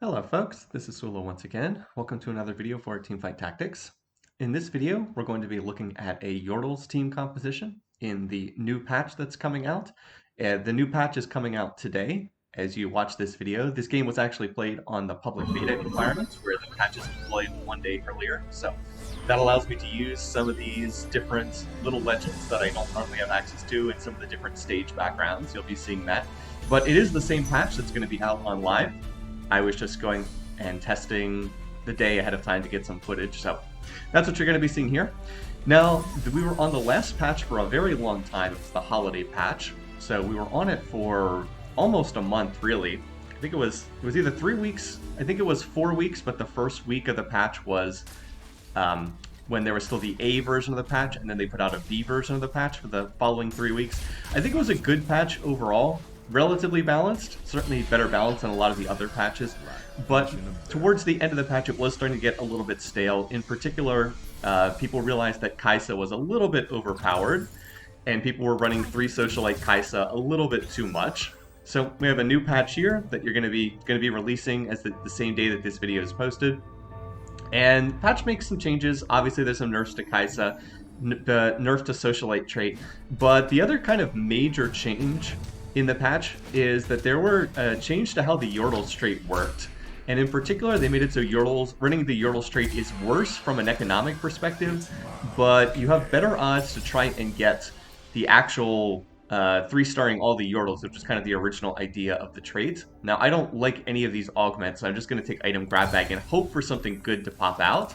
Hello folks, this is Sula once again. Welcome to another video for Teamfight Tactics. In this video, we're going to be looking at a Yordles team composition in the new patch that's coming out. The new patch is coming out today. As you watch this video, this game was actually played on the public beta environment where the patch is deployed one day earlier. So that allows me to use some of these different little legends that I don't normally have access to and some of the different stage backgrounds. You'll be seeing that. But it is the same patch that's going to be out on live. I was just going and testing the day ahead of time to get some footage, so that's what you're going to be seeing here. Now, we were on the last patch for a very long time. It was the holiday patch, so we were on it for almost a month, really. I think it was either 3 weeks, I think it was 4 weeks, but the first week of the patch was when there was still the A version of the patch, and then they put out a B version of the patch for the following 3 weeks. I think it was a good patch overall. Relatively balanced, certainly better balanced than a lot of the other patches, but towards the end of the patch it was starting to get a little bit stale. In particular, people realized that Kai'Sa was a little bit overpowered, and people were running 3 Socialite Kai'Sa a little bit too much. So we have a new patch here that you're going to be releasing as the same day that this video is posted. And patch makes some changes. Obviously there's some nerfs to Kai'Sa, the nerf to Socialite trait, but the other kind of major change in the patch is that there were a change to how the Yordles trait worked. And in particular, they made it so running the Yordles trait is worse from an economic perspective, but you have better odds to try and get the actual 3-starring all the Yordles, which is kind of the original idea of the trait. Now, I don't like any of these augments, so I'm just going to take item grab bag and hope for something good to pop out.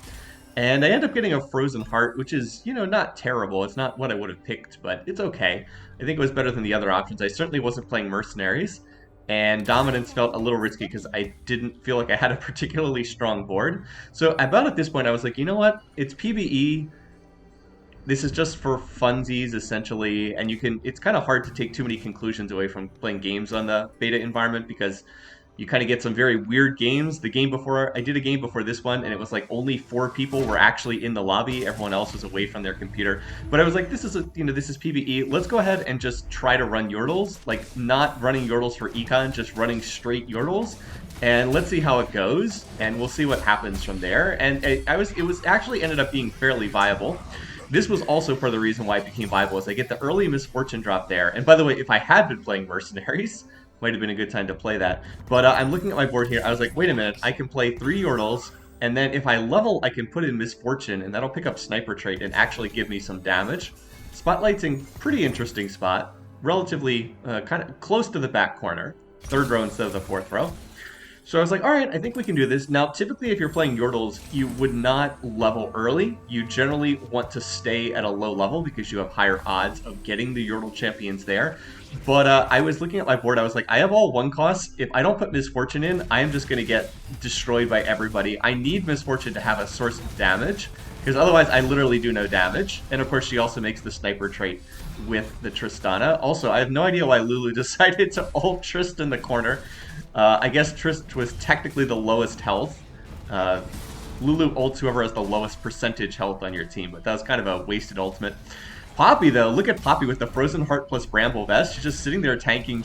And I end up getting a Frozen Heart, which is, not terrible. It's not what I would have picked, but it's okay. I think it was better than the other options. I certainly wasn't playing Mercenaries, and Dominance felt a little risky because I didn't feel like I had a particularly strong board. So about at this point, I was like, you know what? It's PvE. This is just for funsies, essentially, and it's kind of hard to take too many conclusions away from playing games on the beta environment because you kind of get some very weird games. I did a game before this one, and it was like only 4 people were actually in the lobby. Everyone else was away from their computer. But I was like, this is PvE. Let's go ahead and just try to run Yordles, like not running Yordles for econ, just running straight Yordles, and let's see how it goes, and we'll see what happens from there. And it was actually ended up being fairly viable. This was also part of the reason why it became viable, is I get the early misfortune drop there. And by the way, if I had been playing Mercenaries, might have been a good time to play that. But I'm looking at my board here. I was like, wait a minute, I can play 3 Yordles, and then if I level, I can put in Misfortune, and that'll pick up Sniper trait and actually give me some damage. Spotlight's in pretty interesting spot. Relatively kind of close to the back corner. 3rd row instead of the 4th row. So I was like, alright, I think we can do this. Now, typically if you're playing Yordles, you would not level early. You generally want to stay at a low level because you have higher odds of getting the Yordle champions there. But I was looking at my board, I was like, I have all 1 costs. If I don't put Misfortune in, I am just going to get destroyed by everybody. I need Misfortune to have a source of damage, because otherwise I literally do no damage. And of course she also makes the Sniper trait with the Tristana. Also, I have no idea why Lulu decided to ult Trist in the corner. I guess Trist was technically the lowest health. Lulu ults whoever has the lowest percentage health on your team, but that was kind of a wasted ultimate. Poppy, though, look at Poppy with the Frozen Heart plus Bramble Vest. She's just sitting there tanking,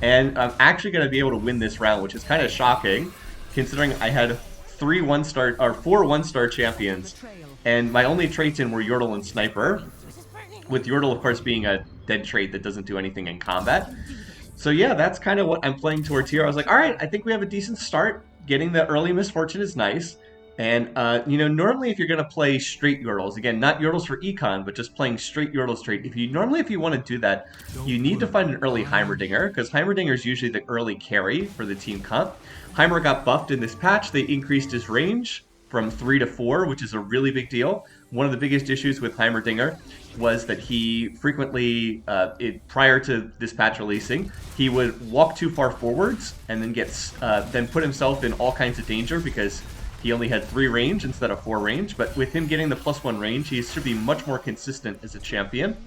and I'm actually going to be able to win this round, which is kind of shocking, considering I had 4 1-star champions, and my only traits in were Yordle and Sniper, with Yordle, of course, being a dead trait that doesn't do anything in combat. So yeah, that's kind of what I'm playing towards here. I was like, alright, I think we have a decent start. Getting the early Misfortune is nice. And, normally if you're going to play straight Yordles, again, not Yordles for econ, but just playing straight Yordles straight, if you want to do that, you need to find an early Heimerdinger, because Heimerdinger is usually the early carry for the team comp. Heimer got buffed in this patch. They increased his range from 3 to 4, which is a really big deal. One of the biggest issues with Heimerdinger was that he frequently, prior to this patch releasing, he would walk too far forwards and then then put himself in all kinds of danger because he only had 3 range instead of 4 range. But with him getting the +1 range, he should be much more consistent as a champion.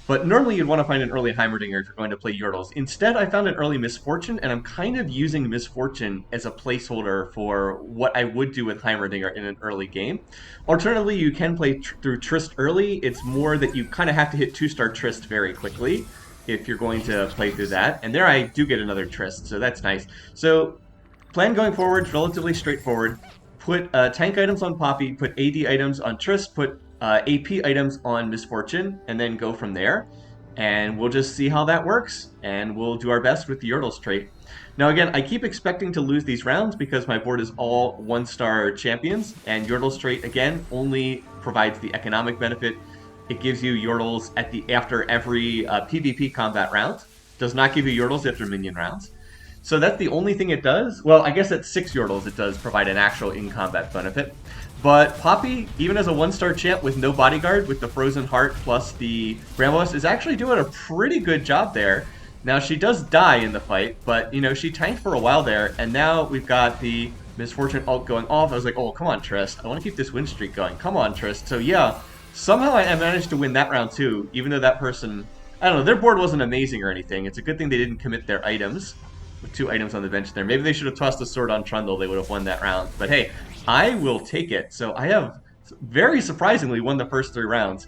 But normally you'd want to find an early Heimerdinger if you're going to play Yordles. Instead, I found an early Misfortune, and I'm kind of using Misfortune as a placeholder for what I would do with Heimerdinger in an early game. Alternatively, you can play through Trist early. It's more that you kind of have to hit 2-star Trist very quickly. if you're going to play through that. And there I do get another Trist, so that's nice. So plan going forward, relatively straightforward. Put tank items on Poppy, put AD items on Trist, put AP items on Misfortune, and then go from there. And we'll just see how that works, and we'll do our best with the Yordles trait. Now again, I keep expecting to lose these rounds because my board is all 1-star champions, and Yordles trait, again, only provides the economic benefit. It gives you Yordles after every PvP combat round. Does not give you Yordles after minion rounds. So that's the only thing it does. Well, I guess at 6 Yordles it does provide an actual in-combat benefit. But Poppy, even as a 1-star champ with no bodyguard, with the Frozen Heart plus the Brambles, is actually doing a pretty good job there. Now, she does die in the fight, but, you know, she tanked for a while there, and now we've got the Misfortune ult going off. I was like, oh, come on, Trist. I want to keep this win streak going. Come on, Trist. So, yeah, somehow I managed to win that round, too, even though that person... I don't know, their board wasn't amazing or anything. It's a good thing they didn't commit their items. With 2 items on the bench there. Maybe they should have tossed a sword on Trundle. They would have won that round. But hey, I will take it. So I have, very surprisingly, won the first 3 rounds.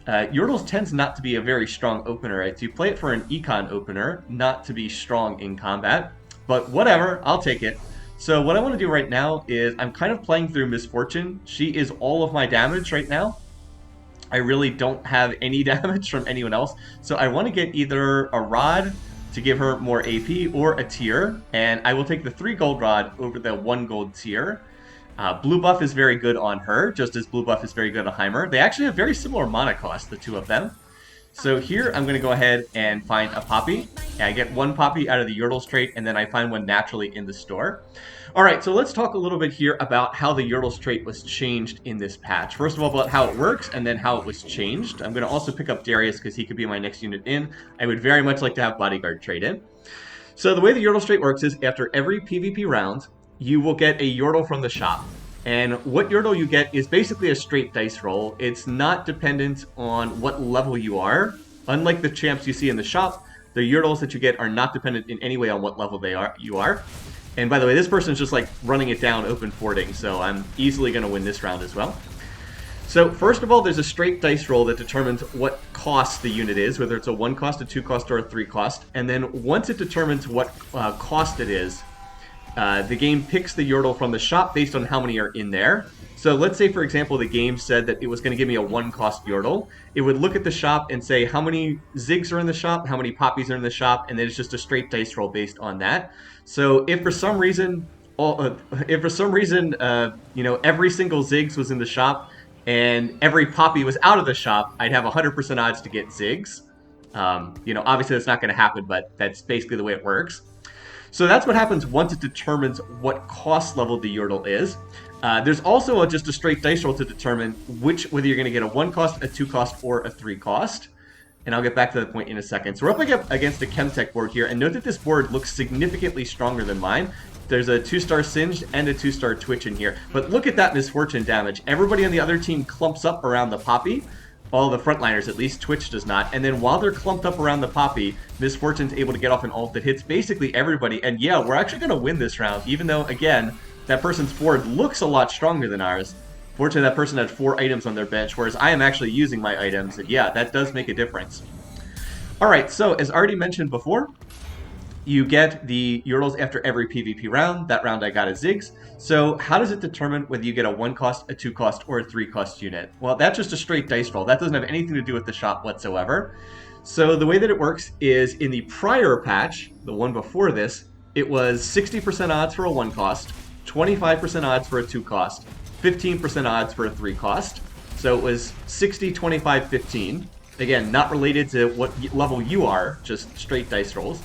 Yordles tends not to be a very strong opener, right? So you play it for an econ opener, not to be strong in combat. But whatever, I'll take it. So what I want to do right now is I'm kind of playing through Misfortune. She is all of my damage right now. I really don't have any damage from anyone else. So I want to get either a Rod to give her more AP or a tier, and I will take the 3 gold rod over the 1 gold tier. Blue buff is very good on her, just as blue buff is very good on Heimer. They actually have very similar mana cost, the 2 of them. So here I'm going to go ahead and find a Poppy. I get 1 Poppy out of the Yordles trait, and then I find one naturally in the store. Alright, so let's talk a little bit here about how the Yordles trait was changed in this patch. First of all, about how it works, and then how it was changed. I'm going to also pick up Darius because he could be my next unit in. I would very much like to have Bodyguard trait in. So the way the Yordles trait works is after every PvP round, you will get a Yordle from the shop. And what Yordle you get is basically a straight dice roll. It's not dependent on what level you are. Unlike the champs you see in the shop, the Yordles that you get are not dependent in any way on what level you are. And by the way, this person's just like running it down, open fording, so I'm easily going to win this round as well. So first of all, there's a straight dice roll that determines what cost the unit is, whether it's a 1 cost, a 2 cost, or a 3 cost. And then once it determines what cost it is, the game picks the Yordle from the shop based on how many are in there. So let's say, for example, the game said that it was going to give me a 1 cost Yordle. It would look at the shop and say how many Ziggs are in the shop, how many Poppies are in the shop, and then it's just a straight dice roll based on that. So if for some reason, you know, every single Ziggs was in the shop and every Poppy was out of the shop, I'd have 100% odds to get Ziggs. You know, obviously that's not going to happen, but that's basically the way it works. So that's what happens once it determines what cost level the Yordle is. There's also just a straight dice roll to determine whether you're going to get a 1 cost, a 2 cost, or a 3 cost. And I'll get back to that point in a second. So we're up against a Chemtech board here, and note that this board looks significantly stronger than mine. There's a 2-star Singed and a 2-star Twitch in here. But look at that Misfortune damage. Everybody on the other team clumps up around the Poppy. All the frontliners, at least. Twitch does not. And then while they're clumped up around the Poppy, Misfortune's able to get off an ult that hits basically everybody. And yeah, we're actually going to win this round, even though, again, that person's board looks a lot stronger than ours. Fortunately, that person had 4 items on their bench, whereas I am actually using my items, and yeah, that does make a difference. Alright, so as already mentioned before, you get the Yordles after every PvP round. That round I got a Ziggs. So how does it determine whether you get a 1 cost, a 2 cost, or a 3 cost unit? Well, that's just a straight dice roll. That doesn't have anything to do with the shop whatsoever. So the way that it works is in the prior patch, the one before this, it was 60% odds for a 1 cost, 25% odds for a 2 cost, 15% odds for a 3 cost. So it was 60, 25, 15. Again, not related to what level you are, just straight dice rolls.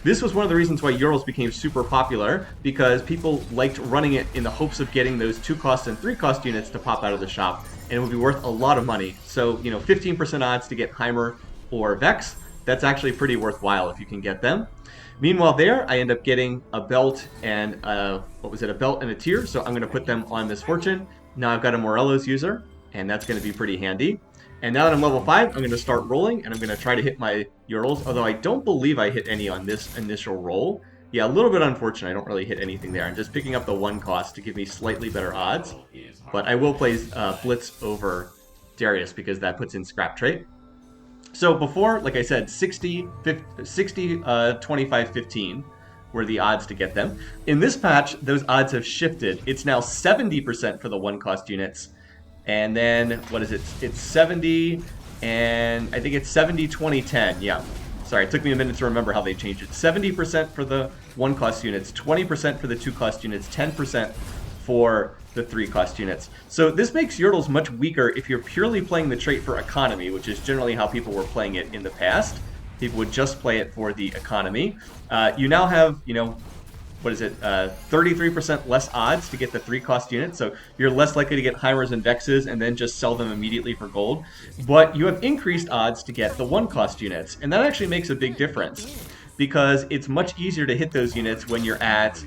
This was one of the reasons why Yordles became super popular, because people liked running it in the hopes of getting those 2 cost and 3 cost units to pop out of the shop, and it would be worth a lot of money. So, you know, 15% odds to get Heimer or Vex, that's actually pretty worthwhile if you can get them. Meanwhile there, I end up getting a belt and a belt and a tier, so I'm going to put them on Misfortune. Now I've got a Morelos user, and that's going to be pretty handy. And now that I'm level 5, I'm going to start rolling, and I'm going to try to hit my Yordles, although I don't believe I hit any on this initial roll. Yeah, a little bit unfortunate, I don't really hit anything there. I'm just picking up the 1 cost to give me slightly better odds. But I will play Blitz over Darius, because that puts in Scrap Trait. So before, like I said, 60, 50, 60 25, 15 were the odds to get them. In this patch, those odds have shifted. It's now 70% for the one cost units. And then, what is it? It's 70, and I think it's 70, 20, 10. Yeah. Sorry, it took me a minute to remember how they changed it. 70% for the one cost units, 20% for the two cost units, 10% for the three cost units. So this makes Yordles much weaker if you're purely playing the trait for economy, which is generally how people were playing it in the past. People would just play it for the economy. You now have, you know, what is it, 33% less odds to get the three cost units, so you're less likely to get Heimers and Vexes and then just sell them immediately for gold. But you have increased odds to get the one cost units, and that actually makes a big difference because it's much easier to hit those units when you're at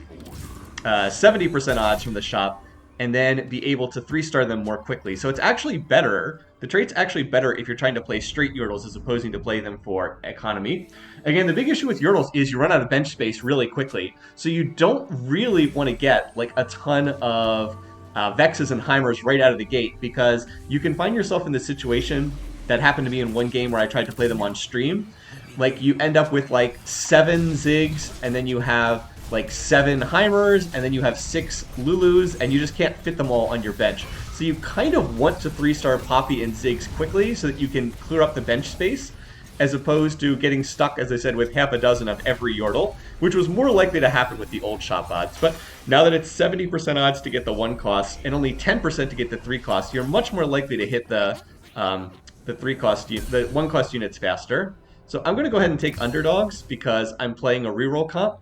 70% odds from the shop and then be able to 3-star them more quickly. So it's actually better. The trait's actually better if you're trying to play straight Yordles as opposed to play them for economy. Again, the big issue with Yordles is you run out of bench space really quickly. So you don't really want to get like a ton of Vexes and Heimers right out of the gate because you can find yourself in the situation that happened to me in one game where I tried to play them on stream. Like you end up with like 7 Ziggs and then you have like 7 Heimers, and then you have 6 Lulus, and you just can't fit them all on your bench. So you kind of want to 3-star Poppy and Ziggs quickly so that you can clear up the bench space, as opposed to getting stuck, as I said, with half a dozen of every Yordle, which was more likely to happen with the old shop odds. But now that it's 70% odds to get the 1 cost, and only 10% to get the 3 cost, you're much more likely to hit the 1 cost units faster. So I'm going to go ahead and take underdogs because I'm playing a reroll comp.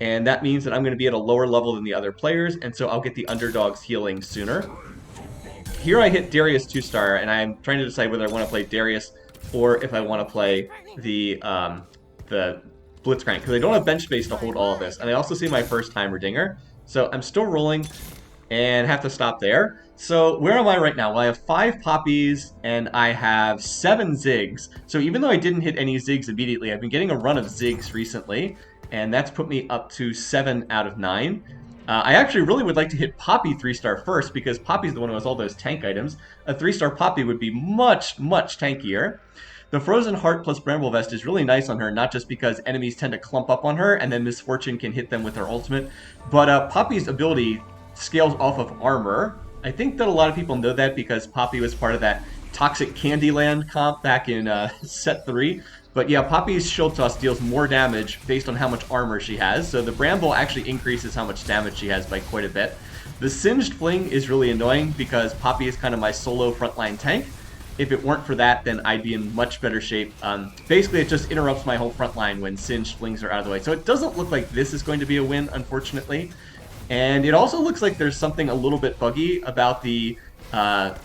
And that means that I'm going to be at a lower level than the other players, and so I'll get the underdogs healing sooner. Here I hit Darius 2-star, and I'm trying to decide whether I want to play Darius or if I want to play the Blitzcrank, because I don't have bench space to hold all of this. And I also see my first Heimerdinger, so I'm still rolling and have to stop there. So where am I right now? Well, I have 5 Poppies and I have 7 Ziggs. So even though I didn't hit any Ziggs immediately, I've been getting a run of Ziggs recently, and that's put me up to 7 out of 9. I actually really would like to hit Poppy 3-star first, because Poppy's the one who has all those tank items. A 3-star Poppy would be much, much tankier. The Frozen Heart plus Bramble Vest is really nice on her, not just because enemies tend to clump up on her, and then Misfortune can hit them with her ultimate, but Poppy's ability scales off of armor. I think that a lot of people know that because Poppy was part of that Toxic Candyland comp back in set 3. But yeah, Poppy's Shield Toss deals more damage based on how much armor she has, so the Bramble actually increases how much damage she has by quite a bit. The Singed Fling is really annoying because Poppy is kind of my solo frontline tank. If it weren't for that, then I'd be in much better shape. Basically, it just interrupts my whole frontline when Singed Flings are out of the way. So it doesn't look like this is going to be a win, unfortunately. And it also looks like there's something a little bit buggy about the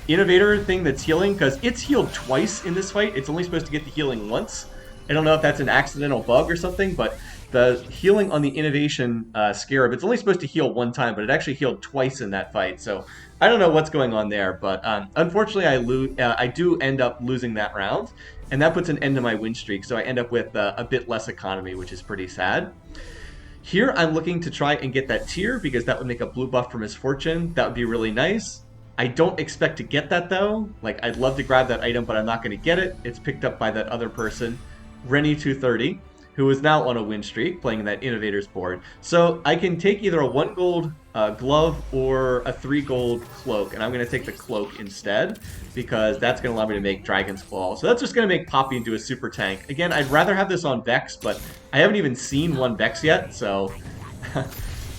Innovator thing that's healing, because it's healed twice in this fight. It's only supposed to get the healing once. I don't know if that's an accidental bug or something, but the healing on the Innovation Scarab, it's only supposed to heal one time, but it actually healed twice in that fight. So I don't know what's going on there, but unfortunately I do end up losing that round, and that puts an end to my win streak, so I end up with a bit less economy, which is pretty sad. Here I'm looking to try and get that tier, because that would make a blue buff for Misfortune. That would be really nice. I don't expect to get that though. Like, I'd love to grab that item, but I'm not going to get it. It's picked up by that other person, Rennie230, who is now on a win streak, playing in that Innovators board. So I can take either a 1 gold glove or a 3 gold cloak, and I'm going to take the cloak instead, because that's going to allow me to make Dragon's Claw. So that's just going to make Poppy into a super tank. Again, I'd rather have this on Vex, but I haven't even seen one Vex yet, so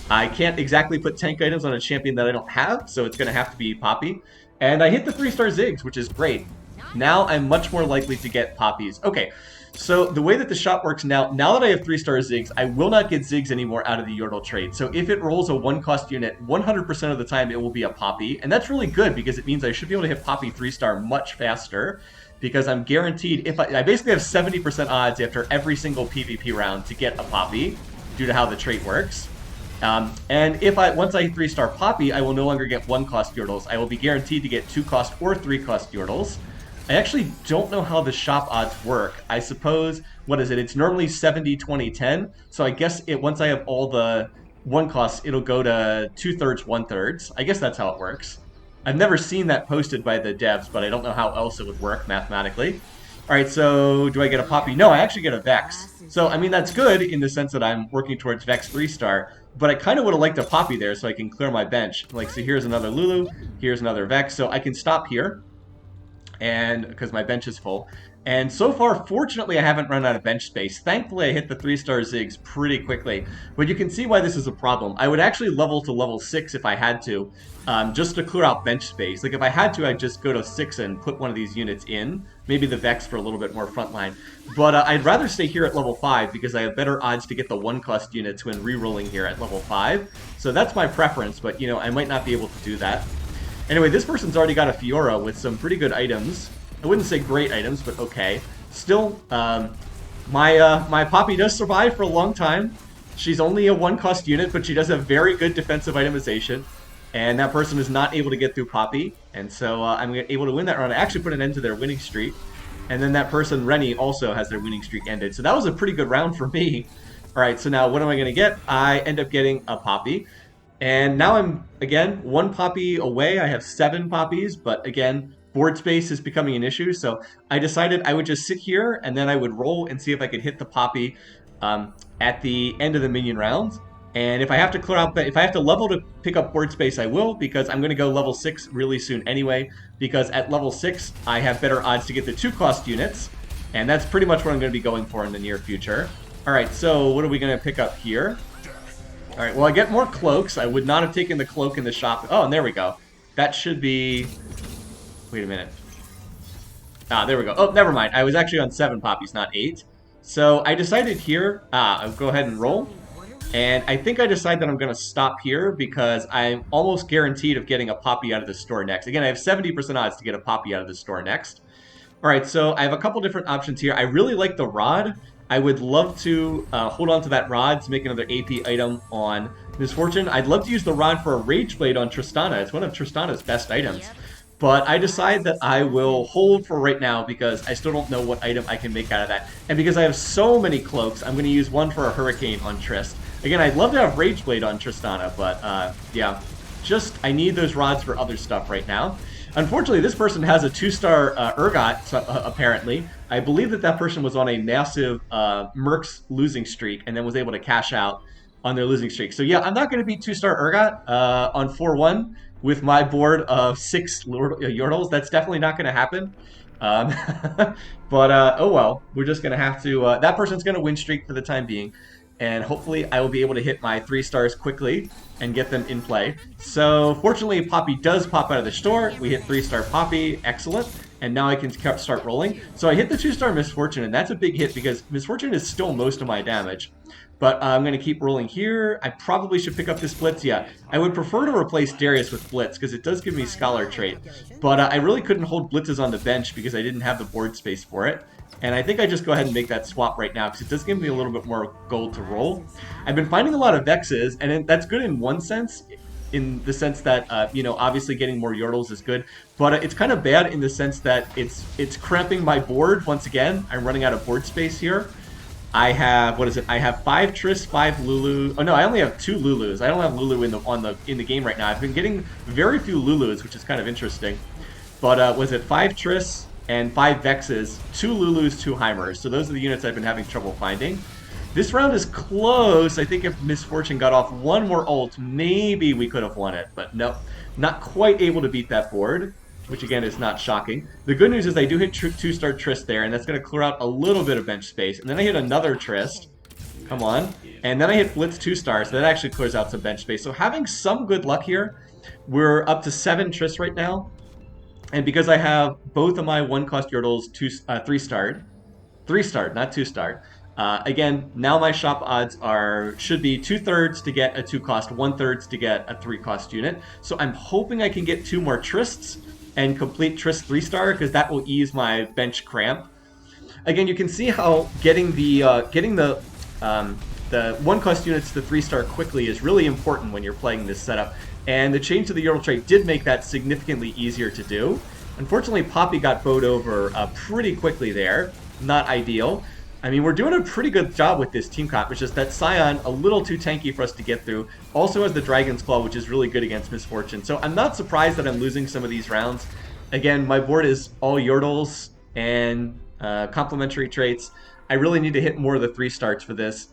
I can't exactly put tank items on a champion that I don't have, so it's going to have to be Poppy. And I hit the 3-star Ziggs, which is great. Now I'm much more likely to get Poppies. Okay, so the way that the shop works now that I have 3-star Ziggs, I will not get Ziggs anymore out of the Yordle trait. So if it rolls a 1-cost unit, 100% of the time it will be a Poppy. And that's really good, because it means I should be able to hit Poppy 3-star much faster, because I'm guaranteed, if I basically have 70% odds after every single PvP round to get a Poppy, due to how the trait works. And if once I 3-star Poppy, I will no longer get 1-cost Yordles. I will be guaranteed to get 2-cost or 3-cost Yordles. I actually don't know how the shop odds work. I suppose, what is it? It's normally 70, 20, 10. So I guess once I have all the 1 costs, it'll go to 2/3, 1/3. I guess that's how it works. I've never seen that posted by the devs, but I don't know how else it would work mathematically. Alright, so do I get a Poppy? No, I actually get a Vex. So, I mean, that's good in the sense that I'm working towards Vex 3-star, but I kind of would have liked a Poppy there so I can clear my bench. Like, so here's another Lulu, here's another Vex, so I can stop here, and because my bench is full. And so far, fortunately, I haven't run out of bench space. Thankfully, I hit the 3-star Ziggs pretty quickly. But you can see why this is a problem. I would actually level to level 6 if I had to, just to clear out bench space. Like, if I had to, I'd just go to 6 and put one of these units in. Maybe the Vex for a little bit more frontline. But I'd rather stay here at level 5 because I have better odds to get the 1-cost units when re-rolling here at level 5. So that's my preference, but, you know, I might not be able to do that. Anyway, this person's already got a Fiora with some pretty good items. I wouldn't say great items, but okay. Still, my Poppy does survive for a long time. She's only a 1-cost unit, but she does have very good defensive itemization. And that person is not able to get through Poppy. And so I'm able to win that round. I actually put an end to their winning streak. And then that person, Rennie, also has their winning streak ended. So that was a pretty good round for me. Alright, so now what am I going to get? I end up getting a Poppy. And now I'm, again, 1 Poppy away. I have 7 Poppies, but again, board space is becoming an issue. So I decided I would just sit here, and then I would roll and see if I could hit the Poppy at the end of the minion round. And if I have to clear out, if I have to level to pick up board space, I will, because I'm going to go level 6 really soon anyway, because at level 6, I have better odds to get the 2-cost units, and that's pretty much what I'm going to be going for in the near future. Alright, so what are we going to pick up here? Alright, well, I get more cloaks. I would not have taken the cloak in the shop. Oh, and there we go. That should be... Wait a minute. Ah, there we go. Oh, never mind. I was actually on 7 poppies, not 8. So I decided here, I'll go ahead and roll. And I think I decide that I'm going to stop here because I'm almost guaranteed of getting a Poppy out of the store next. Again, I have 70% odds to get a Poppy out of the store next. Alright, so I have a couple different options here. I really like the Rod. I would love to hold on to that Rod to make another AP item on Misfortune. I'd love to use the Rod for a Rage Blade on Tristana. It's one of Tristana's best items. But I decide that I will hold for right now because I still don't know what item I can make out of that. And because I have so many cloaks, I'm going to use one for a Hurricane on Trist. Again, I'd love to have Rage Blade on Tristana, but yeah. Just, I need those rods for other stuff right now. Unfortunately, this person has a 2-star Urgot, apparently. I believe that that person was on a massive Mercs losing streak and then was able to cash out on their losing streak. So yeah, I'm not going to beat 2-star Urgot on 4-1 with my board of 6 Yordles. That's definitely not going to happen. But oh well, we're just going to have to... that person's going to win streak for the time being. And hopefully I will be able to hit my 3 stars quickly and get them in play. So fortunately, Poppy does pop out of the store. We hit 3-star Poppy. Excellent. And now I can start rolling. So I hit the 2-star Misfortune, and that's a big hit because Misfortune is still most of my damage. But I'm going to keep rolling here. I probably should pick up this Blitz. Yeah, I would prefer to replace Darius with Blitz because it does give me Scholar trait. But I really couldn't hold Blitzes on the bench because I didn't have the board space for it. And I think I just go ahead and make that swap right now because it does give me a little bit more gold to roll. I've been finding a lot of Vexes, and that's good in one sense, in the sense that, you know, obviously getting more Yordles is good. But it's kind of bad in the sense that it's cramping my board once again. I'm running out of board space here. I have, what is it? I have 5 Triss, 5 Lulu. Oh no, I only have 2 Lulus. I don't have Lulu in the game right now. I've been getting very few Lulus, which is kind of interesting. But was it 5 Triss and 5 Vexes, 2 Lulus, 2 Heimers. So those are the units I've been having trouble finding. This round is close. I think if Misfortune got off one more ult, maybe we could have won it. But no, not quite able to beat that board, which again is not shocking. The good news is I do hit 2-star Trist there, and that's going to clear out a little bit of bench space. And then I hit another Trist. Come on. And then I hit Blitz 2 stars, so that actually clears out some bench space. So having some good luck here. We're up to 7 Trists right now. And because I have both of my 1-cost Yordles 3-starred, 3-starred, not 2-starred. Again, now my shop odds should be 2/3 to get a 2-cost, 1/3 to get a 3-cost unit. So I'm hoping I can get 2 more Trists and complete Trist 3-star because that will ease my bench cramp. Again, you can see how getting the 1-cost units to 3-star quickly is really important when you're playing this setup. And the change to the Yordle trait did make that significantly easier to do. Unfortunately, Poppy got bowed over pretty quickly there. Not ideal. I mean, we're doing a pretty good job with this team comp. It's just that Scion, a little too tanky for us to get through. Also has the Dragon's Claw, which is really good against Misfortune. So I'm not surprised that I'm losing some of these rounds. Again, my board is all Yordles, and Complementary traits. I really need to hit more of the 3 stars for this,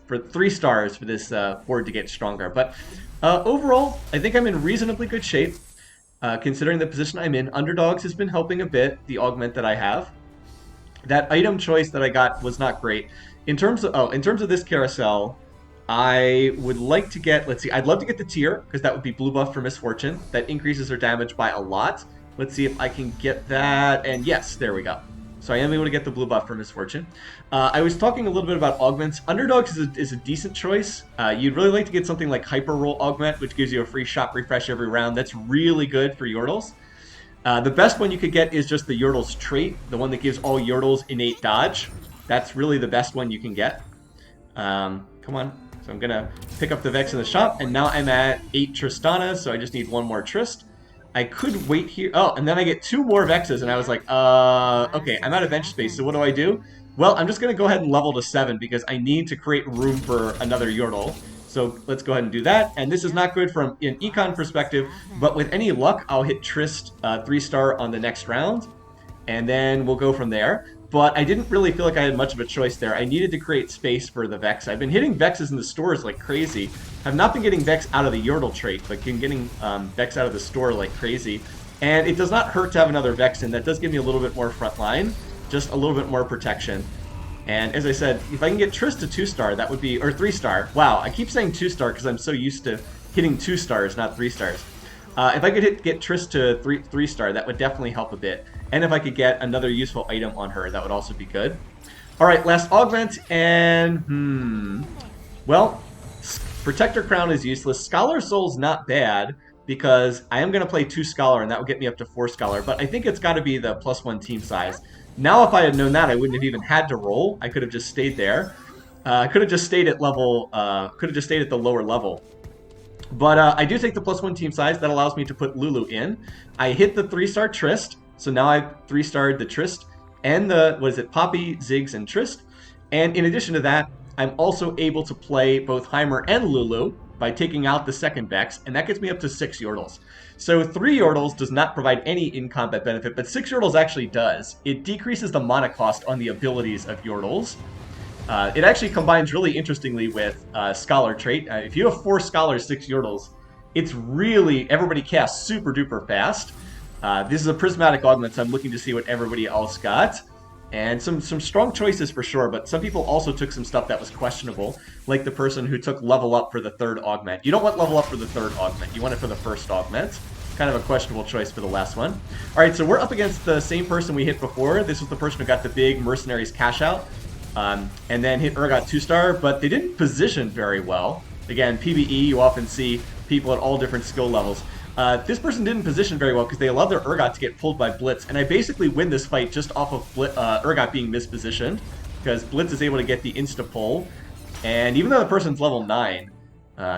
board to get stronger. But overall, I think I'm in reasonably good shape, considering the position I'm in. Underdogs has been helping a bit, the augment that I have. That item choice that I got was not great. In terms of this carousel, I would like to get, let's see, I'd love to get the tier, because that would be blue buff for Misfortune. That increases her damage by a lot. Let's see if I can get that, and yes, there we go. So I am able to get the blue buff for Misfortune. I was talking a little bit about augments. Underdogs is a decent choice. You'd really like to get something like Hyper Roll Augment, which gives you a free shop refresh every round. That's really good for Yordles. The best one you could get is just the Yordles trait, the one that gives all Yordles innate dodge. That's really the best one you can get. Come on. So I'm going to pick up the Vex in the shop, and now I'm at 8 Tristanas, so I just need 1 more Trist. I could wait here. Oh, and then I get 2 more Vexes, and I was like, okay, I'm out of bench space, so what do? Well, I'm just going to go ahead and level to 7, because I need to create room for another Yordle. So let's go ahead and do that. And this is not good from an econ perspective, but with any luck, I'll hit Trist 3-star on the next round, and then we'll go from there. But I didn't really feel like I had much of a choice there. I needed to create space for the Vex. I've been hitting Vexes in the stores like crazy. I've not been getting Vex out of the Yordle trait, but been getting Vex out of the store like crazy. And it does not hurt to have another Vex in. That does give me a little bit more front line, just a little bit more protection. And as I said, if I can get Trist to 2-star, that would be, or 3-star. Wow, I keep saying 2-star because I'm so used to hitting 2 stars, not 3 stars. If I could get Trist to 3-star, that would definitely help a bit. And if I could get another useful item on her, that would also be good. Alright, last augment, and well, Protector Crown is useless. Scholar Soul's not bad, because I am going to play 2 Scholar, and that would get me up to 4 Scholar, but I think it's got to be the +1 team size. Now, if I had known that, I wouldn't have even had to roll. I could have just stayed there. I could have just stayed at level, could have just stayed at the lower level. But I do take the +1 team size. That allows me to put Lulu in. I hit the 3-star Trist, so now I've 3-starred the Trist and the, what is it, Poppy, Ziggs, and Trist. And in addition to that, I'm also able to play both Heimer and Lulu by taking out the second Vex, and that gets me up to 6 Yordles. So 3 Yordles does not provide any in-combat benefit, but 6 Yordles actually does. It decreases the mana cost on the abilities of Yordles. It actually combines really interestingly with Scholar trait. If you have 4 Scholars, 6 Yordles, it's really, everybody casts super duper fast. This is a prismatic augment, so I'm looking to see what everybody else got. And some strong choices for sure, but some people also took some stuff that was questionable, like the person who took level up for the 3rd augment. You don't want level up for the 3rd augment, you want it for the 1st augment. Kind of a questionable choice for the last one. Alright, so we're up against the same person we hit before. This was the person who got the big Mercenaries cash out, and then hit Urgot 2-star, but they didn't position very well. Again, PvE, you often see people at all different skill levels. This person didn't position very well because they allowed their Urgot to get pulled by Blitz, and I basically win this fight just off of Urgot being mispositioned, because Blitz is able to get the insta-pull, and even though the person's level 9,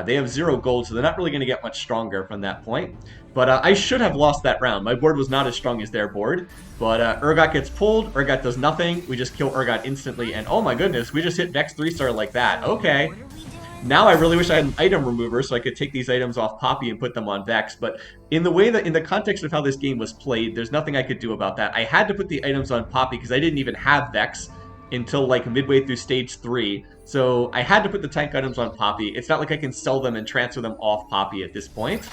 they have 0 gold, so they're not really going to get much stronger from that point. But I should have lost that round. My board was not as strong as their board, but Urgot gets pulled, Urgot does nothing, we just kill Urgot instantly, and oh my goodness, we just hit Vex 3-star like that. Okay. Now I really wish I had an item remover so I could take these items off Poppy and put them on Vex, but in the context of how this game was played, there's nothing I could do about that. I had to put the items on Poppy because I didn't even have Vex until like midway through stage 3, so I had to put the tank items on Poppy. It's not like I can sell them and transfer them off Poppy at this point.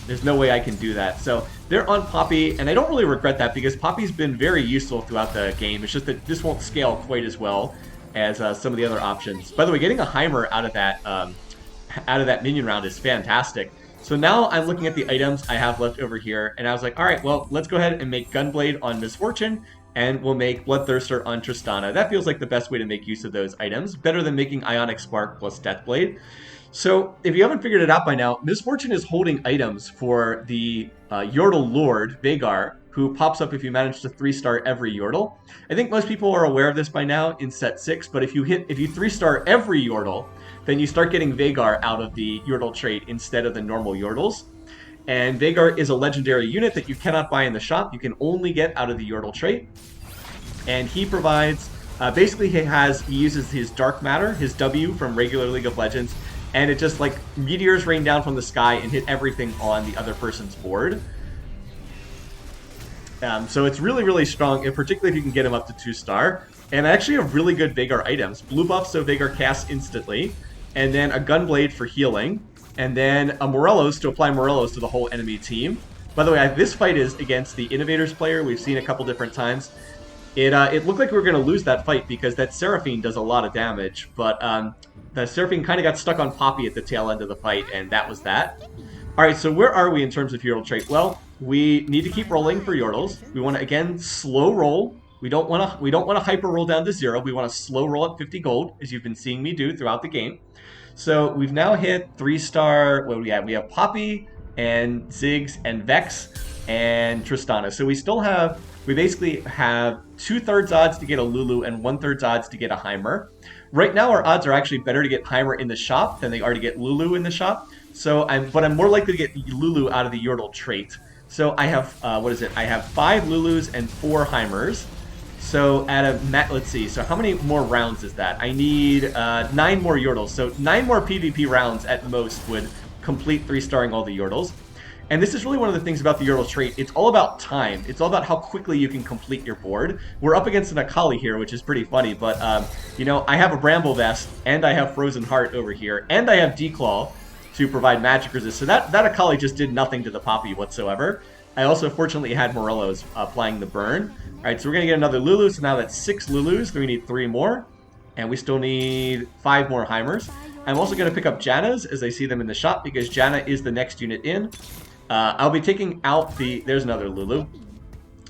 There's no way I can do that. So they're on Poppy, and I don't really regret that because Poppy's been very useful throughout the game. It's just that this won't scale quite as well as some of the other options. By the way, getting a Heimer out of that minion round is fantastic. So now I'm looking at the items I have left over here, and I was like, all right, well, let's go ahead and make Gunblade on Misfortune, and we'll make Bloodthirster on Tristana. That feels like the best way to make use of those items, better than making Ionic Spark plus Deathblade. So if you haven't figured it out by now, Misfortune is holding items for the Yordle Lord, Veigar, who pops up if you manage to 3-star every Yordle. I think most people are aware of this by now in set 6, but if you 3-star every Yordle, then you start getting Veigar out of the Yordle trait instead of the normal Yordles. And Veigar is a legendary unit that you cannot buy in the shop. You can only get out of the Yordle trait. And he provides, basically he uses his Dark Matter, his W from regular League of Legends, and it just like meteors rain down from the sky and hit everything on the other person's board. So it's really, really strong, and particularly if you can get him up to 2-star. and actually have really good Veigar items. Blue buff, so Veigar casts instantly, and then a Gunblade for healing, and then a Morelos to apply Morelos to the whole enemy team. By the way, this fight is against the Innovators player. We've seen a couple different times. It looked like we were going to lose that fight because that Seraphine does a lot of damage, but the Seraphine kind of got stuck on Poppy at the tail end of the fight, and that was that. Alright, so where are we in terms of Yordle trait? Well, we need to keep rolling for Yordles. We want to, again, slow roll. We don't want to hyper roll down to 0. We want to slow roll at 50 gold, as you've been seeing me do throughout the game. So we've now hit 3-star, what do we have? We have Poppy, and Ziggs, and Vex, and Tristana. So we basically have 2/3 odds to get a Lulu and 1/3 odds to get a Heimer. Right now our odds are actually better to get Heimer in the shop than they are to get Lulu in the shop. So but I'm more likely to get Lulu out of the Yordle trait. So I have, I have 5 Lulus and 4 Heimers. So let's see, so how many more rounds is that? I need 9 more Yordles. So 9 more PvP rounds at most would complete 3-starring all the Yordles. And this is really one of the things about the Yordle trait. It's all about time. It's all about how quickly you can complete your board. We're up against an Akali here, which is pretty funny. But, you know, I have a Bramble Vest, and I have Frozen Heart over here, and I have Declaw to provide magic resist. So that Akali just did nothing to the Poppy whatsoever. I also fortunately had Morelos applying the burn. Alright, so we're going to get another Lulu. So now that's 6 Lulus. So we need 3 more. And we still need 5 more Heimers. I'm also going to pick up Janna's as I see them in the shop because Janna is the next unit in. I'll be taking out there's another Lulu.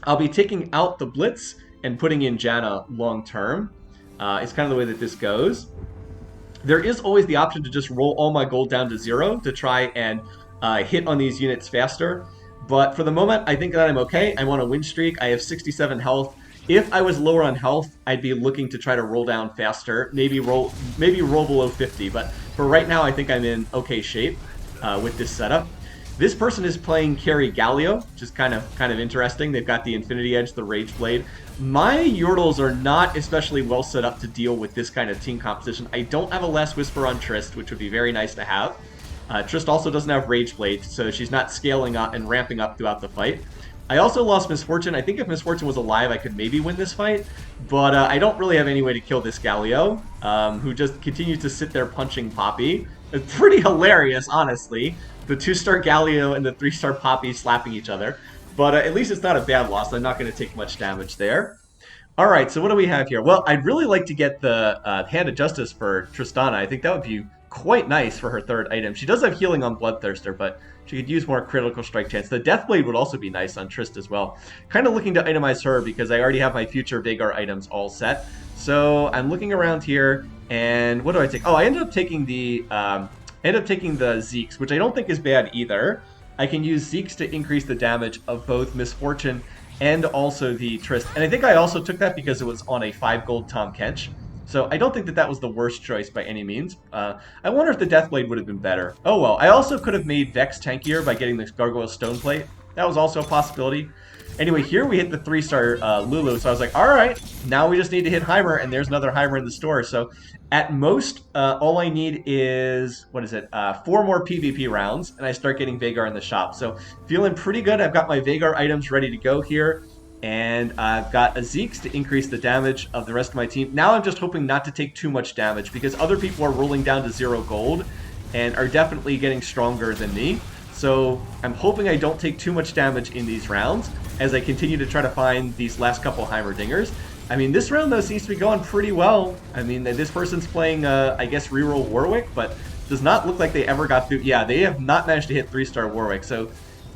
I'll be taking out the Blitz and putting in Janna long term. It's kind of the way that this goes. There is always the option to just roll all my gold down to 0 to try and hit on these units faster. But for the moment, I think that I'm okay. I'm on a win streak. I have 67 health. If I was lower on health, I'd be looking to try to roll down faster. Maybe roll below 50. But for right now, I think I'm in okay shape with this setup. This person is playing carry Galio, which is kind of interesting. They've got the Infinity Edge, the Rage Blade. My Yordles are not especially well set up to deal with this kind of team composition. I don't have a Last Whisper on Trist, which would be very nice to have. Trist also doesn't have Rage Blade, so she's not scaling up and ramping up throughout the fight. I also lost Misfortune. I think if Misfortune was alive, I could maybe win this fight, but I don't really have any way to kill this Galio, who just continues to sit there punching Poppy. It's pretty hilarious, honestly. The 2-star Galio and the 3-star Poppy slapping each other. But at least it's not a bad loss. I'm not going to take much damage there. Alright, so what do we have here? Well, I'd really like to get the Hand of Justice for Tristana. I think that would be quite nice for her 3rd item. She does have healing on Bloodthirster, but she could use more critical strike chance. The Deathblade would also be nice on Trist as well. Kind of looking to itemize her because I already have my future Veigar items all set. So I'm looking around here, and what do I take? Oh, I ended up taking the Zeeks, which I don't think is bad either. I can use Zeeks to increase the damage of both Misfortune and also the Trist. And I think I also took that because it was on a 5 gold Tom Kench. So I don't think that that was the worst choice by any means. I wonder if the Deathblade would have been better. Oh well, I also could have made Vex tankier by getting this Gargoyle Stoneplate. That was also a possibility. Anyway, here we hit the 3-star Lulu, so I was like, alright, now we just need to hit Heimer, and there's another Heimer in the store. So at most, all I need is, 4 more PvP rounds, and I start getting Veigar in the shop. So feeling pretty good. I've got my Veigar items ready to go here. And I've got a Zeeks to increase the damage of the rest of my team. Now I'm just hoping not to take too much damage because other people are rolling down to 0 gold and are definitely getting stronger than me. So I'm hoping I don't take too much damage in these rounds as I continue to try to find these last couple Heimerdingers. I mean, this round, though, seems to be going pretty well. I mean, this person's playing, I guess, reroll Warwick, but does not look like they ever got through. Yeah, they have not managed to hit 3-star Warwick, so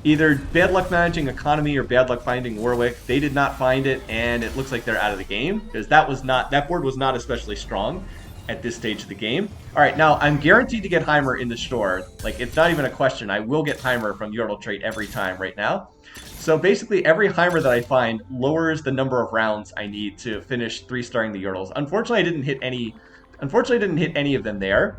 either bad luck managing Economy or bad luck finding Warwick. They did not find it, and it looks like they're out of the game because that board was not especially strong at this stage of the game. All right, now I'm guaranteed to get Heimer in the store. Like, it's not even a question. I will get Heimer from Yordle trait every time right now. So basically, every Heimer that I find lowers the number of rounds I need to finish 3-starring the Yordles. Unfortunately, I didn't hit any of them there.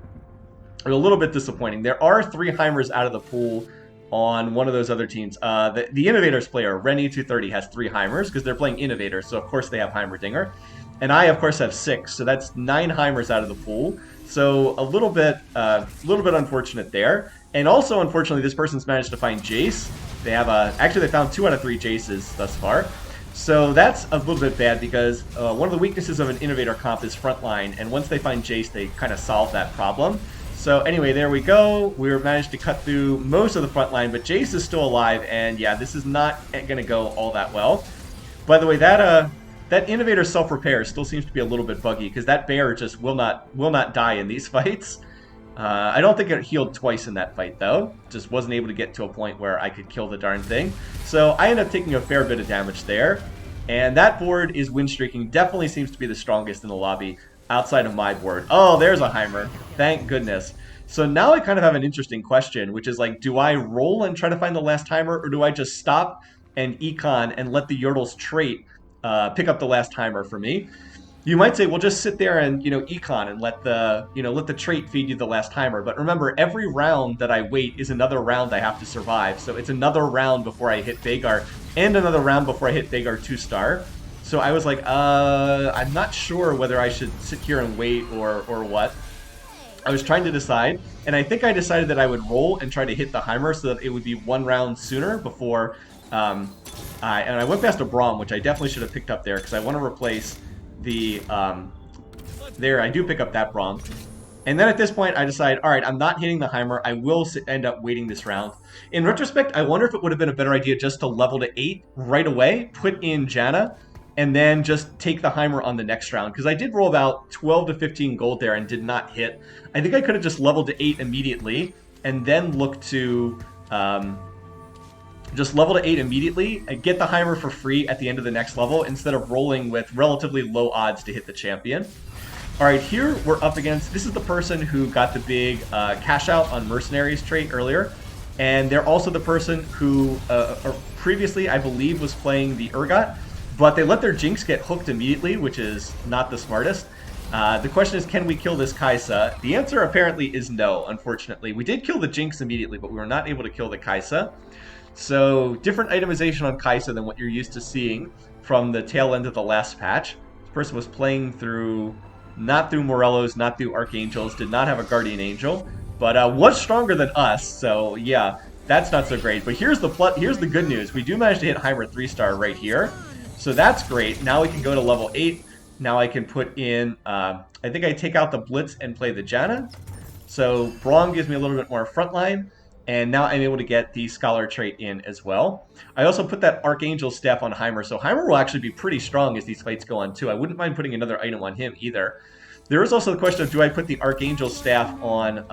It was a little bit disappointing. There are 3 Heimers out of the pool on one of those other teams. The Innovators player, Rennie230, has 3 Heimers because they're playing Innovators, so of course they have Heimerdinger. And I, of course, have 6, so that's 9 Heimers out of the pool. So a little bit unfortunate there. And also, unfortunately, this person's managed to find Jace. They have actually they found 2 out of 3 Jaces thus far. So that's a little bit bad because one of the weaknesses of an Innovator comp is frontline, and once they find Jace, they kind of solve that problem. So anyway, there we go. We managed to cut through most of the front line, but Jace is still alive, and yeah, this is not going to go all that well. By the way, that Innovator self-repair still seems to be a little bit buggy, because that bear just will not die in these fights. I don't think it healed twice in that fight, though. Just wasn't able to get to a point where I could kill the darn thing. So I ended up taking a fair bit of damage there. And that board is win streaking. Definitely seems to be the strongest in the lobby outside of my board. Oh, there's a Heimer. Thank goodness. So now I kind of have an interesting question, which is like, do I roll and try to find the last Heimer, or do I just stop and econ and let the Yordles trait pick up the last Heimer for me? You might say, well, just sit there and, econ and let the trait feed you the last Heimer. But remember, every round that I wait is another round I have to survive. So it's another round before I hit Veigar and another round before I hit Veigar 2-star. So I was like, I'm not sure whether I should sit here and wait or what. I was trying to decide, and I think I decided that I would roll and try to hit the Heimer so that it would be one round sooner before... and I went past a Braum, which I definitely should have picked up there because I want to replace... there I do pick up that Braum, and then at this point I decide, all right, I'm not hitting the Heimer. I will end up waiting this round. In retrospect, I wonder if it would have been a better idea just to level to 8 right away, put in Janna, and then just take the Heimer on the next round, because I did roll about 12 to 15 gold there and did not hit. I think I could have just leveled to 8 immediately and then looked to just level to 8 immediately and get the Heimer for free at the end of the next level instead of rolling with relatively low odds to hit the champion. Alright, here we're up against... This is the person who got the big cash out on Mercenaries trait earlier. And they're also the person who previously, I believe, was playing the Urgot. But they let their Jinx get hooked immediately, which is not the smartest. The question is, can we kill this Kai'Sa? The answer apparently is no, unfortunately. We did kill the Jinx immediately, but we were not able to kill the Kai'Sa. So, different itemization on Kai'Sa than what you're used to seeing from the tail end of the last patch. This person was playing through, not through Morellos, not through Archangels, did not have a Guardian Angel, but was stronger than us, so yeah, that's not so great. But here's the good news. We do manage to hit Heimer 3-star right here, so that's great. Now we can go to level 8. Now I can put in, I think I take out the Blitz and play the Janna. So Braum gives me a little bit more frontline. And now I'm able to get the Scholar trait in as well. I also put that Archangel staff on Heimer, so Heimer will actually be pretty strong as these fights go on too. I wouldn't mind putting another item on him either. There is also the question of, do I put the Archangel staff on...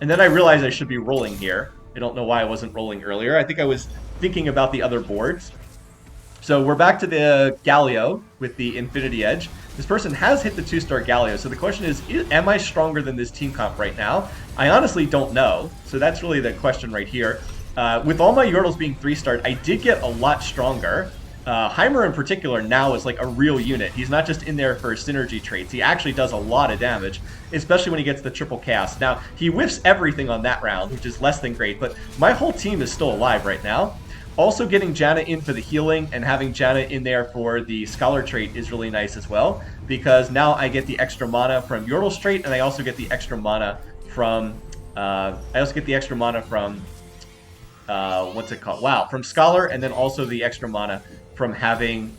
and then I realized I should be rolling here. I don't know why I wasn't rolling earlier. I think I was thinking about the other boards. So we're back to the Galio with the Infinity Edge. This person has hit the 2-star Galio, so the question is, am I stronger than this team comp right now? I honestly don't know, so that's really the question right here. With all my Yordles being 3-starred, I did get a lot stronger. Heimer in particular now is like a real unit. He's not just in there for synergy traits. He actually does a lot of damage, especially when he gets the triple cast. Now, he whiffs everything on that round, which is less than great, but my whole team is still alive right now. Also getting Janna in for the healing and having Janna in there for the Scholar trait is really nice as well, because now I get the extra mana from Yordle's trait, and I also get the extra mana from what's it called? Wow, from Scholar, and then also the extra mana from having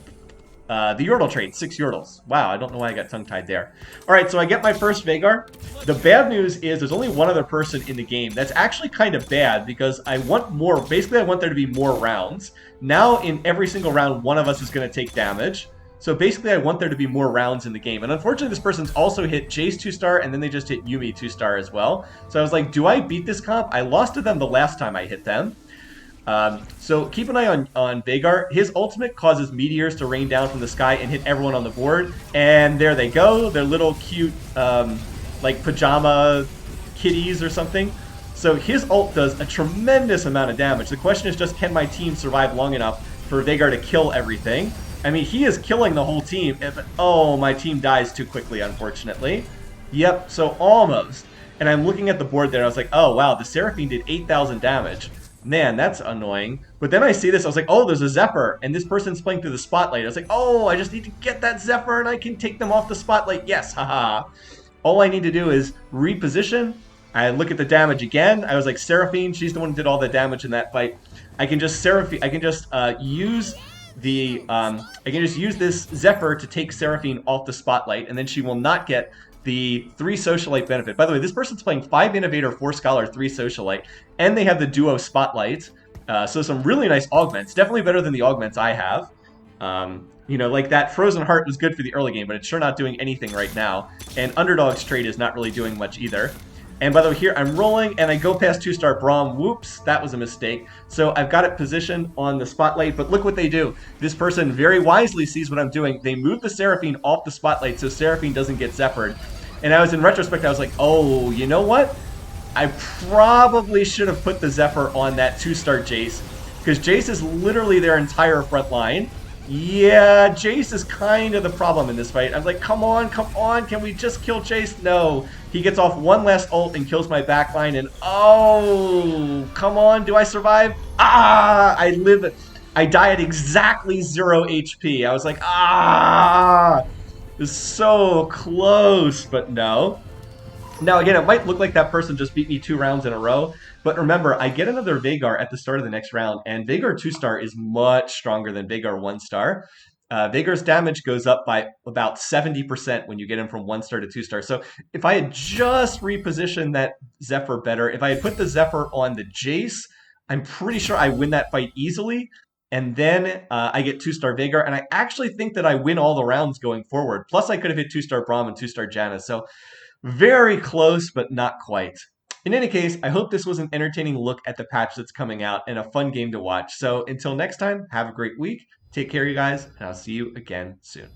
the Yordle trait, 6 Yordles. Wow, I don't know why I got tongue-tied there. Alright, so I get my first Veigar. The bad news is there's only one other person in the game. That's actually kind of bad because I want more. Basically, I want there to be more rounds. Now, in every single round, one of us is going to take damage. So basically, I want there to be more rounds in the game. And unfortunately, this person's also hit Jace 2-star, and then they just hit Yuumi 2-star as well. So I was like, do I beat this comp? I lost to them the last time I hit them. So keep an eye on Veigar. His ultimate causes meteors to rain down from the sky and hit everyone on the board. And there they go. They're little cute, like pajama kitties or something. So his ult does a tremendous amount of damage. The question is just, can my team survive long enough for Veigar to kill everything? I mean, he is killing the whole team. But, oh, my team dies too quickly, unfortunately. Yep, so almost. And I'm looking at the board there. I was like, oh, wow, the Seraphine did 8,000 damage. Man, that's annoying. But then I see this, I was like, oh, there's a Zephyr, and this person's playing through the Spotlight. I was like, oh, I just need to get that Zephyr, and I can take them off the Spotlight. Yes, haha. All I need to do is reposition. I look at the damage again. I was like, Seraphine, she's the one who did all the damage in that fight. I can just use I can just use this Zephyr to take Seraphine off the spotlight, and then she will not get the 3 Socialite benefit. By the way, this person's playing 5 Innovator, 4 Scholar, 3 Socialite, and they have the Duo Spotlight. So some really nice augments. Definitely better than the augments I have. You know, like that Frozen Heart was good for the early game, but it's sure not doing anything right now. And Underdog's trade is not really doing much either. And by the way, here I'm rolling and I go past 2-star Braum. Whoops, that was a mistake. So I've got it positioned on the spotlight, but look what they do. This person very wisely sees what I'm doing. They move the Seraphine off the spotlight so Seraphine doesn't get Zephyred. And I was in retrospect, I was like, oh, you know what? I probably should have put the Zephyr on that 2-star Jace, because Jace is literally their entire front line. Yeah, Jace is kind of the problem in this fight. I was like, come on, can we just kill Jace? No. He gets off one last ult and kills my backline, and oh, come on, do I survive? Ah, I die at exactly 0 HP. I was like, ah, it's so close, but no. Now, again, it might look like that person just beat me 2 rounds in a row, but remember, I get another Veigar at the start of the next round, and Veigar 2-star is much stronger than Veigar 1-star. Veigar's damage goes up by about 70% when you get him from 1-star to 2-star. So if I had just repositioned that Zephyr better, if I had put the Zephyr on the Jace, I'm pretty sure I win that fight easily. And then I get 2-star Veigar, and I actually think that I win all the rounds going forward. Plus, I could have hit 2-star Braum and 2-star Janna. So very close, but not quite. In any case, I hope this was an entertaining look at the patch that's coming out and a fun game to watch. So until next time, have a great week. Take care, you guys, and I'll see you again soon.